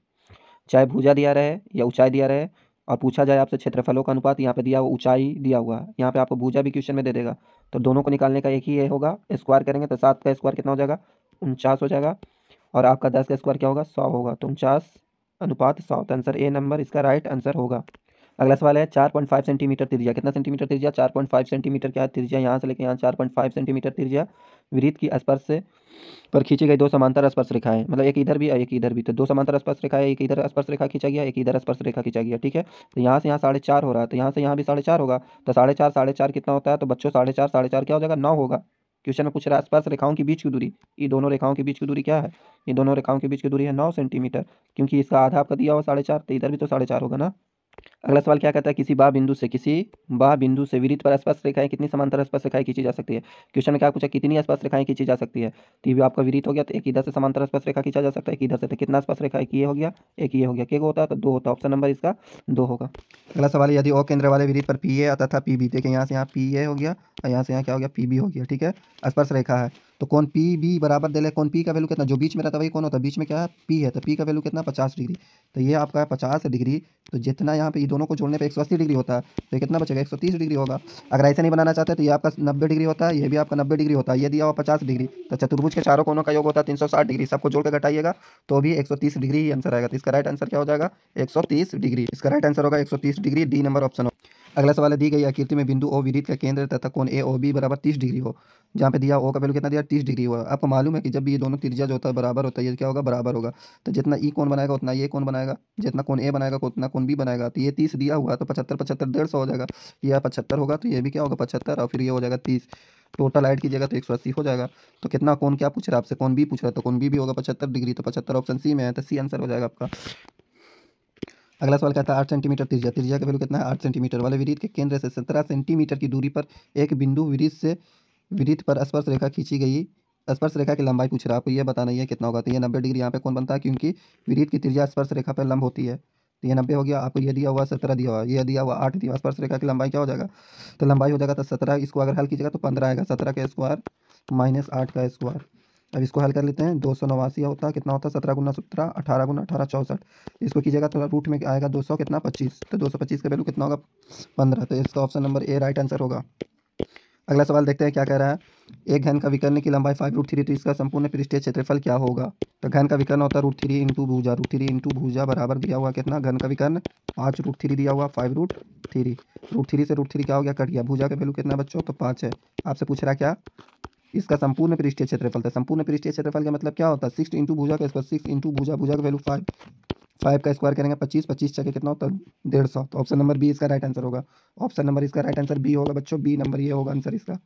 चाहे भुजा दिया रहे या ऊंचाई दिया रहे, और पूछा जाए आपसे क्षेत्रफलों का अनुपात, यहाँ पे दिया हुआ ऊंचाई दिया हुआ है, यहाँ पे आपको भुजा भी क्वेश्चन में दे देगा। तो दोनों को निकालने का एक ही ये होगा, स्क्वायर करेंगे तो 7 का स्क्वायर कितना हो जाएगा, 49 हो जाएगा, और आपका 10 का स्क्वायर क्या होगा, 100 होगा। तो 49/100, तो आंसर ए नंबर इसका राइट आंसर होगा। अगला सवाल है, 4.5 सेंटीमीटर त्रिज्या, कितना सेंटीमीटर त्रिज्या, 4.5 सेंटीमीटर क्या है त्रिज्या, यहाँ से लेके यहाँ 4.5 सेंटीमीटर त्रिज्या वृत्त की स्पर्श से पर खींची गई दो समांतर स्पर्श रेखाएं, मतलब एक इधर भी और एक इधर भी। तो दो समांतर स्पर्श रेखाएं, एक इधर स्पर्श रेखा खींचा गया, एक इधर स्पर्श रेखा खींचा गया, ठीक है। तो यहाँ से यहाँ 4.5 हो रहा है, तो यहाँ से यहाँ भी 4.5 होगा। तो 4.5 4.5 कितना होता है, तो बच्चों 4.5 4.5 क्या हो जाएगा, 9 होगा। क्वेश्चन में पूछ रहा है स्पर्श रेखाओं की बीच की दूरी, ये दोनों रेखाओं के बीच की दूरी क्या है, ये दोनों रेखाओं के बीच की दूरी है 9 सेंटीमीटर, क्योंकि इसका आधा आपका दिया हुआ 4.5, तो इधर भी तो 4.5 होगा ना। अगला सवाल क्या कहता है, किसी बा बिंदु से विरित पर स्पर्श रेखाएं कितनी समांतर स्पर्श रेखाएं खींची जा सकती है। क्वेश्चन में क्या पूछा, कितनी स्पर्श रेखाएं खींची जा सकती है। तो ये भी आपका विरित हो गया, तो एक इधर से समांतर स्पर्श रेखा खींचा जा सकता है, एक इधर से। तो कितना स्पर्श रेखा, एक ये हो गया, एक ये हो गया, क्या होता है, तो दो होता है। ऑप्शन नंबर इसका दो होगा। अगला सवाल है, यदि ओ केंद्र वाले विरित पर पी ए तथा पी बी, देखिए यहाँ से यहाँ पी ए हो गया और यहाँ से यहाँ क्या हो गया, पी बी हो गया, ठीक है, स्पर्श रेखा है। तो कौन पी बी बराबर दे ले, कौन पी का वैल्यू कितना, जो बीच में रहता है वही कौन होता है, बीच में क्या है, पी है, तो पी का वैल्यू कितना, 50 डिग्री। तो ये आपका है 50 डिग्री। तो जितना यहाँ पे ये दोनों को जोड़ने पे 180 डिग्री होता है, तो ये कितना बचेगा, 130 डिग्री होगा। अगर ऐसे नहीं बनाना चाहते तो ये आपका 90 डिग्री होता है, ये भी आपका 90 डिग्री होता है, ये दिया हुआ 50 डिग्री। तो चतुर्भुज के चारों कोनों का योग होता है 360 डिग्री, सबको जोड़ के घटाइएगा तो भी 130 डिग्री ही आंसर आएगा। तो इसका राइट आंसर क्या हो जाएगा, 130 डिग्री। इसका राइट आंसर होगा 130 डिग्री, डी नंबर ऑप्शन हो। अगला सवाल है, दी गई आकृति में बिंदु ओ विदित का केंद्र तथा कोण ए ओ बी बराबर 30 डिग्री हो, जहाँ पे दिया ओ का वैल्यू कितना दिया, 30 डिग्री हुआ। आपको मालूम है कि जब भी ये दोनों त्रिज्या जो होता है बराबर होता है, ये क्या होगा, बराबर होगा। तो जितना ई कोण बनाएगा उतना ये कोण बनाएगा, जितना कोण ए बनाएगा उतना कोण बी बनाएगा। तो ये 30 दिया हुआ है, तो 75 75 150 हो जाएगा। ये 75 होगा तो ये भी क्या होगा, 75, और फिर ये हो जाएगा 30। टोटल ऐड कीजिएगा तो 180 हो जाएगा। तो कितना कोण क्या पूछ रहा है आपसे, कोण बी पूछ रहा है, तो कोण बी होगा 75 डिग्री। तो 75 ऑप्शन सी में है, तो सी आंसर हो जाएगा आपका। अगला सवाल कहता है 8 सेंटीमीटर त्रिज्या, त्रिज्या का वैल्यू कितना है, 8 सेंटीमीटर वाले विरित के केंद्र से 17 सेंटीमीटर की दूरी पर एक बिंदु विरित पर स्पर्श रेखा खींची गई। स्पर्श रेखा की लंबाई पूछ रहा है, आपको ये बताना ही है कितना होगा। तो ये 90 डिग्री यहाँ पे कौन बनता है, क्योंकि विरित की त्रिज्या स्पर्श रेखा पर लंब होती है। तो ये 90 हो गया। आपको ये दिया हुआ 17 दिया हुआ, ये दिया हुआ 8 दिया हुआ। स्पर्श रेखा की लंबाई क्या हो जाएगा, तो लंबाई हो जाएगा, तो 17, इसको अगर हल कीजिएगा तो 15 आएगा, 17 का स्क्वायर माइनस 8 का स्क्वायर। अब इसको हल कर लेते हैं, 289 होता है, कितना होता है, 17 गुना 17, 18 गुना 18, 64। इसको कीजिएगा तो रूट में आएगा 200 कितना, 25। तो 225 का वैल्यू कितना होगा, 15। तो इसका ऑप्शन नंबर ए राइट आंसर होगा। अगला सवाल देखते हैं क्या कह रहा है, एक घन का विकर्ण की लंबाई 5√3, तो इसका संपूर्ण पृष्ठीय क्षेत्रफल क्या होगा। तो घन का विकर्ण होता है √3 इंटू भुजा, √3 इंटू भुजा बराबर दिया हुआ कितना, घन का विकर्ण 5√3 दिया हुआ, 5√3। √3 से √3 क्या हो गया, कट गया। भुजा का वैल्यू कितना बच्चों, तो 5 है। आपसे पूछ रहा है क्या, इसका संपूर्ण पृष्ठीय क्षेत्रफल था। संपूर्ण पृष्ठीय क्षेत्रफल का मतलब क्या होता है, 6 इंटू भुजा का स्क्वायर, 6 इंटू भुजा, भुजा का वैल्यू 5, 5 का स्क्वायर करेंगे 25, 25 चके कितना होता है, 150। तो ऑप्शन नंबर बी इसका राइट आंसर होगा। ऑप्शन नंबर इसका राइट आंसर बी होगा बच्चों, बी नंबर ये होगा आंसर इसका।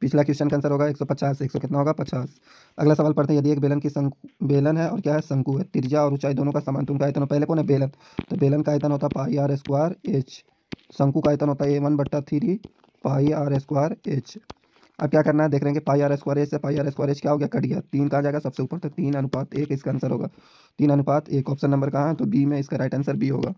पिछला क्वेश्चन का आंसर होगा 150, 100 कितना होगा, 50। अगला सवाल पढ़ते हैं, यदि एक बेलन है और क्या है, शंकु है, त्रिज्या और ऊंचाई दोनों का समान, तो उनका आयतन पहले कौन है, बेलन। तो बेलन का आयतन होता है पाई आर स्क्वायर एच। शंकु का आयतन होता है A1/3 pi are square H. अब क्या करना है, देख रहे हैं कि पाई आर स्क्वायर एच से पाई आर स्क्वायर एच क्या हो गया, कट गया। 3 कहाँ जाएगा सबसे ऊपर, तो 3:1 इसका आंसर होगा। 3:1 ऑप्शन नंबर कहाँ है, तो बी में इसका राइट आंसर बी होगा।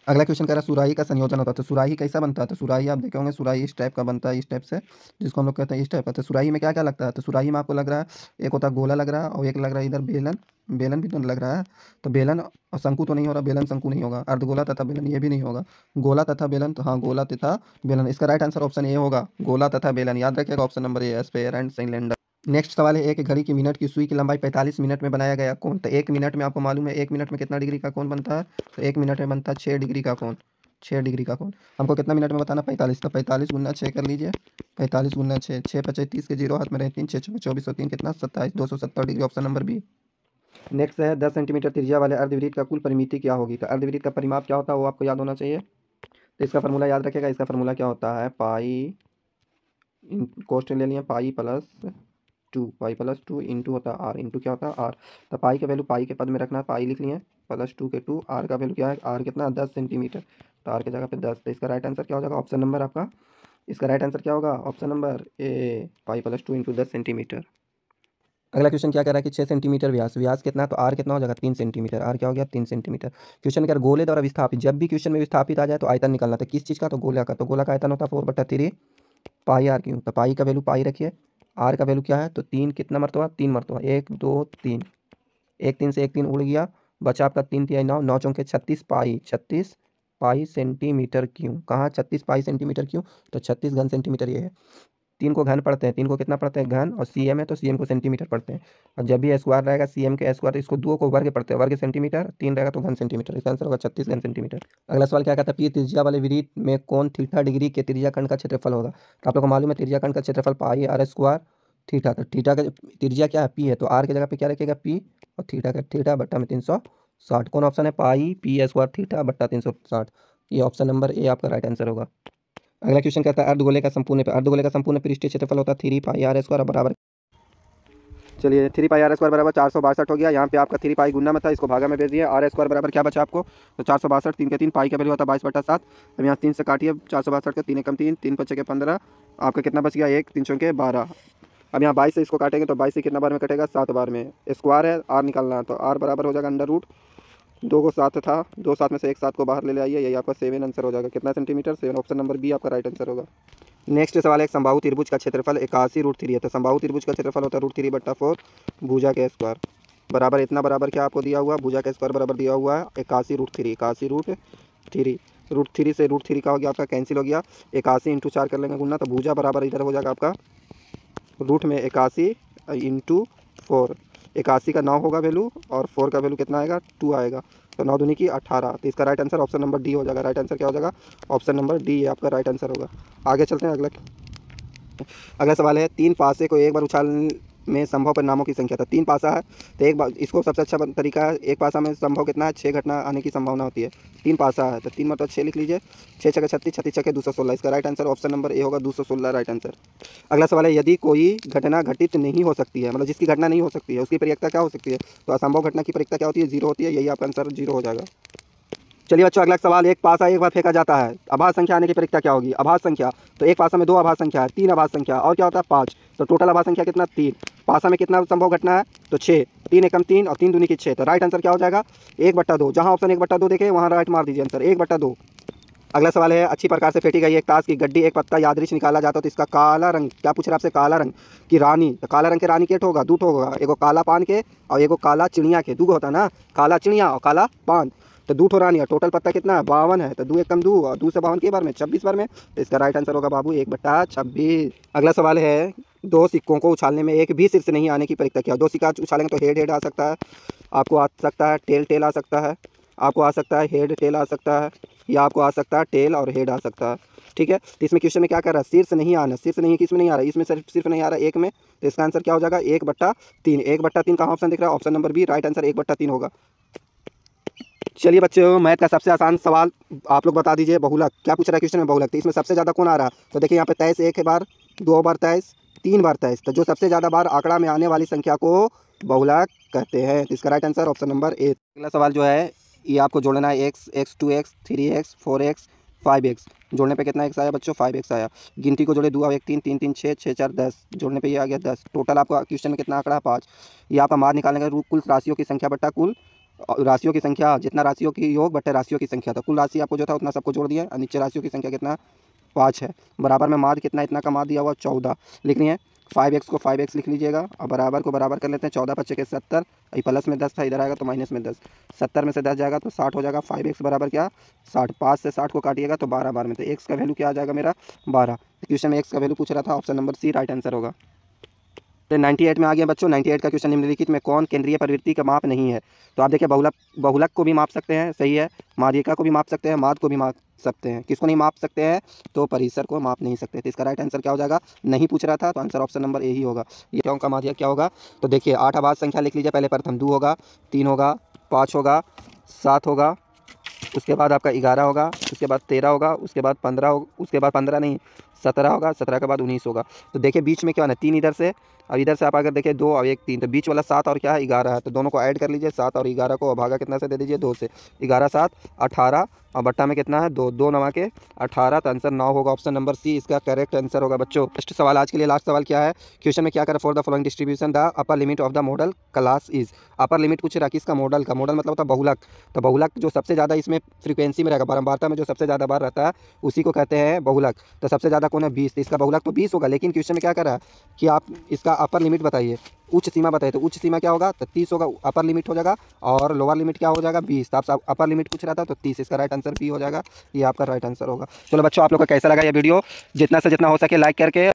अगला क्वेश्चन कह रहा है सुराही का संयोजन होता है, तो सुराही कैसा बनता है। तो सुराही आप देखे होंगे, सुराही इस टाइप का बनता है, इस टाइप से, जिसको हम लोग कहते हैं इस टाइप का। तो सुराही में क्या क्या लगता है, तो सुराही में आपको लग रहा है एक होता है गोला लग रहा है, और एक लग रहा है इधर बेलन, बेलन भी तो लग रहा है। तो बेलन और शंकु तो नहीं हो रहा, बेलन शंकु नहीं होगा, अर्धगोला तथा बेलन ये भी नहीं होगा, गोला तथा बेलन, तो हाँ गोला तथा बेलन। इसका राइट आंसर ऑप्शन ए होगा, गोला तथा बेलन। याद रखिएगा option number a, sphere and cylinder. Next सवाल है, एक घड़ी की मिनट की सुई की लंबाई 45 मिनट में बनाया गया कोण। तो 1 मिनट में आपको मालूम है 1 मिनट में कितना डिग्री का कोण बनता है, तो 1 मिनट में बनता है 6 डिग्री का कोण, 6 डिग्री का कोण। हमको कितना मिनट में बताना, 45। तो 45 गुना 6 कर लीजिए, 45 गुना 6, 6 × 30 के 0 हाथ में रहे 3, 6 × 24 3 कितना, 27, 270 degree, option number b. Next है 10 सेंटीमीटर त्रिज्या वाले अर्धवृत्त का कुल परिमिति क्या होगी। तो अर्धवृत्त का परिमाप क्या होता है वो आपको याद होना चाहिए। तो इसका फार्मूला याद रखेगा, इसका फार्मूला क्या होता है, पाई कोष्ट ले लिया, पाई प्लस 2 इंटू होता है आर, इंटू क्या होता है आर। तो पाई का वैल्यू पाई के पद में रखना है, पाई लिख लिए, +2 के 2, आर का वैल्यू क्या है, आर कितना 10 सेंटीमीटर, तो आर की जगह पे 10। तो इसका राइट आंसर क्या हो जाएगा, ऑप्शन नंबर आपका, इसका राइट आंसर क्या होगा, ऑप्शन नंबर ए, पाई+2 इंटू 10 सेंटीमीटर। अगला क्वेश्चन क्या कह रहा है कि 6 सेंटीमीटर व्यास, व्यास कितना है, तो आर कितना हो जाएगा 3 सेंटीमीटर, आर क्या हो गया 3 सेंटीमीटर। क्वेश्चन क्या, गोले द्वारा विस्थापित, जब भी क्वेश्चन में विस्थापित आ जाए तो आयतन निकालना था, किस चीज़ का, तो गोला का। तो गोला का आयतन होता है 4/3 पाई आर क्यूब। तो पाई का वैल्यू पाई रखिए, आर का वैल्यू क्या है, तो 3 कितना मरतबा, 3 मरतबा, 1 2 3, 1 3 से 1 3 उड़ गया, बचा आपका 3 3 9, 9 चौके 36 पाई, 36 पाई सेंटीमीटर क्यूब। कहाँ 36 पाई सेंटीमीटर क्यूब, तो 36 घन सेंटीमीटर ये है। 3 को घन पढ़ते हैं, 3 को कितना पढ़ते हैं, घन, और सीएम है तो सीएम को सेंटीमीटर पढ़ते हैं। और जब भी स्क्वायर रहेगा सीएम के स्क्वायर, तो इसको 2 को वर्ग पढ़ते हैं, वर्ग सेंटीमीटर, 3 रहेगा तो घन सेंटीमीटर। इसका आंसर होगा 36 घन सेंटीमीटर। अगला सवाल क्या कहता है, पी त्रिज्या वाले वृत्त में कोण थीटा डिग्री के त्रिज्याखंड का क्षेत्रफल होगा। तो आप लोग को मालूम है त्रिज्याखंड का क्षेत्रफल पाई आर स्क्वायर थीटा। तो थीटा का त्रिज्या क्या है, पी है, तो आर की जगह पे क्या रखेगा, पी, और थीटा का थीटा बट्टा में 360। कौन ऑप्शन है, पाई पी स्क्वायर थीटा बट्टा 360। ये ऑप्शन नंबर ए आपका राइट आंसर होगा। अगला क्वेश्चन कहता है अर्धगोले का संपूर्ण पृष्ठीय क्षेत्रफल होता है 3 पाई आर स्क्वायर बराबर। चलिए 3πr² बराबर 462 हो गया। यहाँ पे आपका 3π गुना में था, इसको भागा में भेज दिए। r² बराबर क्या बचा आपको, तो 462, 3 के 3, पाई का वैल्यू आता 22/7। अब यहाँ 3 से काटिए 462 का, 3 एकम 3, 3 5 के 15, आपका कितना बच गया, 1 3 चौके 12। अब यहाँ 22 से इसको काटेंगे तो 22 से कितना बार में कटेगा, 7 बार में। स्क्वायर है, r निकालना है, तो r बराबर हो जाएगा अंडर रूट 2 को 7 था, 2 7 में से 1 7 को बाहर ले आइए, यही आपका 7 आंसर हो जाएगा। कितना सेंटीमीटर, 7। ऑप्शन नंबर बी आपका राइट आंसर होगा। नेक्स्ट सवाल है, एक समबाहु त्रिभुज का क्षेत्रफल 81√3 है। तो समबाहु त्रिभुज का क्षेत्रफल होता है √3/4 भुजा के स्क्वायर बराबर इतना, बराबर क्या आपको दिया हुआ, भुजा के स्क्वायर बराबर दिया हुआ है 81√3। 81√3, √3 से √3 का हो गया आपका कैंसिल हो गया, 81 × 4 कर लेंगे गुना, तो भुजा बराबर इधर हो जाएगा आपका रूट में 81 × 4। 81 का 9 होगा वैल्यू, और 4 का वैल्यू कितना आएगा, 2 आएगा, तो 9 दूनी की 18। तो इसका right answer option number D हो जाएगा। राइट आंसर क्या हो जाएगा, ऑप्शन नंबर डी आपका राइट आंसर होगा। आगे चलते हैं, अगला सवाल है, 3 पासे को एक बार उछाल में संभव परिणामों की संख्या। था 3 पासा है, तो एक बार इसको सबसे अच्छा तरीका है, एक पासा में संभव कितना है, 6 घटना आने की संभावना होती है। 3 पासा है तो 3 मतलब 6 लिख लीजिए, 6 छक्के 36, 36 छक्के 216। इसका राइट आंसर ऑप्शन नंबर ए होगा, 216 राइट आंसर। अगला सवाल है, यदि कोई घटना घटित नहीं हो सकती है, मतलब जिसकी घटना नहीं हो सकती है, उसकी प्रयिकता क्या हो सकती है, तो असंभव घटना की प्रयिकता क्या होती है, 0 होती है, यही आपका आंसर 0 हो जाएगा। चलिए बच्चों, अगला सवाल, एक पासा एक बार फेंका जाता है, आभास संख्या आने की प्रक्रिया क्या होगी। आभास संख्या, तो एक पासा में 2 आभास संख्या है, 3 आभास संख्या, और क्या होता है 5, तो टोटल आभास संख्या कितना, 3। पासा में कितना संभव घटना है, तो 6, 3 एकम 3 और 3 दूनी की 6। तो राइट आंसर क्या हो जाएगा, 1/2। जहाँ ऑप्शन 1/2 देखे वहाँ राइट मार दीजिए आंसर 1/2। अगला सवाल है, अच्छी प्रकार से फेंटी गई एक ताश की गड्डी एक पत्ता यादृश निकाला जाता है, तो इसका काला रंग क्या पूछ रहा है आपसे, काला रंग की रानी। तो काला रंग के रानी केट होगा, दूध होगा, एगो काला पान के और एगो काला चिड़िया के, दूगो होता है ना, काला चिड़िया और काला पान, तो 2 ठो रानी है। टोटल पत्ता कितना है, 52 है, तो 2 एकम 2 और 2 से 52 के बार में 26 बार में, तो इसका राइट आंसर होगा बाबू 1/26। अगला सवाल है, 2 सिक्कों को उछालने में एक भी शीर्ष नहीं आने की प्रक्रिया क्या। 2 सिक्का उछालेंगे तो हेड हेड आ सकता है, आपको आ सकता है टेल टेल आ सकता है, आपको आ सकता है हेड टेल आ सकता है, या आपको आ सकता है टेल और हेड आ सकता है। ठीक है, तो इसमें क्वेश्चन में क्या कर रहा है, शीर्ष नहीं आना, शीर्ष नहीं किस में नहीं आ रहा है, इसमें सिर्फ नहीं आ रहा है एक में, तो इसका आंसर क्या हो जाएगा 1/3। 1/3 कहाँ ऑप्शन दिख रहा है, option number b right answer 1/3 होगा। चलिए बच्चों, मैथ का सबसे आसान सवाल आप लोग बता दीजिए, बहुलक क्या पूछ रहा है क्वेश्चन में, बहुलक, तो इसमें सबसे ज़्यादा कौन आ रहा है, तो देखिए यहाँ पे 23 एक बार, 2 बार 23, 3 बार 23, तो जो सबसे ज़्यादा बार आंकड़ा में आने वाली संख्या को बहुलक कहते हैं। तो इसका राइट आंसर ऑप्शन नंबर ए। अगला सवाल जो है, ये आपको जोड़ना है x, 2x, 3x, 4x, 5x। जोड़ने पे कितना x आया बच्चों, 5x आया। गिनती को जोड़े 2 और 1 3, 3 3 6, 6 4 10, जोड़ने पे ये आ गया 10। टोटल आपका क्वेश्चन में कितना आंकड़ा है, 5। ये आपका मार्क निकालने का कुल राशियों की संख्या बट्टा कुल राशियों की संख्या, जितना राशियों की योग बट्टे राशियों की संख्या, था कुल राशि आपको जो था उतना सबको जोड़ दिया, और नीचे राशियों की संख्या कितना 5 है। बराबर में मार्क कितना, इतना का मार्क दिया हुआ 14 लिखनी है। 5x को 5x लिख लीजिएगा, और बराबर को बराबर कर लेते हैं, 14 5 के 70, ये प्लस में 10 था, इधर आएगा तो माइनस में 10, 70 में से 10 जाएगा तो 60 हो जाएगा। 5x बराबर क्या 60, 5 से 60 को काटिएगा तो 12 बार में, तो x का वैल्यू क्या आ जाएगा मेरा 12। क्वेश्चन में x का वैल्यू पूछ रहा था, option number c right answer होगा। 98 में आ गया बच्चों। 98 का क्वेश्चन, निम्नलिखित में कौन केंद्रीय प्रवृत्ति का माप नहीं है। तो आप देखिए, बहुलक को भी माप सकते हैं, सही है, माध्यिका को भी माप सकते हैं, माद को भी माप सकते हैं, किसको नहीं माप सकते हैं, तो परिसर को माप नहीं सकते। तो इसका राइट आंसर क्या हो जाएगा, नहीं पूछ रहा था, तो आंसर ऑप्शन नंबर ए ही होगा। ये क्यों का माध्यिका क्या होगा, तो देखिए 8 आभास संख्या लिख लीजिए, पहले प्रथम 2 होगा, 3 होगा, 5 होगा, 7 होगा, उसके बाद आपका 11 होगा, उसके बाद 13 होगा, उसके बाद 15 होगा, उसके बाद 15 नहीं 17 होगा, 17 के बाद 19 होगा। तो देखिए बीच में क्या है, 3 इधर से, और इधर से आप अगर देखिए 2 और 1 3, तो बीच वाला 7 और क्या है 11 है, तो दोनों को ऐड कर लीजिए, 7 और 11 को, भागा कितना से दे दीजिए 2 से, 11 7 18, और बट्टा में कितना है 2, 2 9 के 18, तो आंसर 9 होगा, ऑप्शन नंबर सी इसका करेक्ट आंसर होगा बच्चों। नेक्स्ट सवाल आज के लिए लास्ट सवाल क्या है, क्वेश्चन में क्या करें, for the following distribution the upper limit of the model class is. Upper limit पूछ रहा है किसका, मॉडल का, मॉडल मतलब होता है बहुलक, तो बहुलक जो सबसे ज़्यादा इसमें फ्रीक्वेंसी में रहेगा, बारंबारता में जो सबसे ज़्यादा बार रहता है उसी को कहते हैं बहुलक। तो सबसे ज़्यादा कौन है 20, तो इसका बहुलक तो 20 होगा, लेकिन क्वेश्चन में क्या कर रहा है कि आप इसका अपर लिमिट बताइए, उच्च सीमा बताइए, तो उच्च सीमा क्या होगा, तो 30 होगा, अपर लिमिट हो जाएगा, और लोअर लिमिट क्या हो जाएगा 20, तो आप अपर लिमिट पूछ रहा था तो 30, इसका राइट आंसर बी हो जाएगा, ये आपका राइट आंसर होगा। चलो बच्चों, आप लोग का कैसा लगा ये वीडियो, जितना से जितना हो सके लाइक करके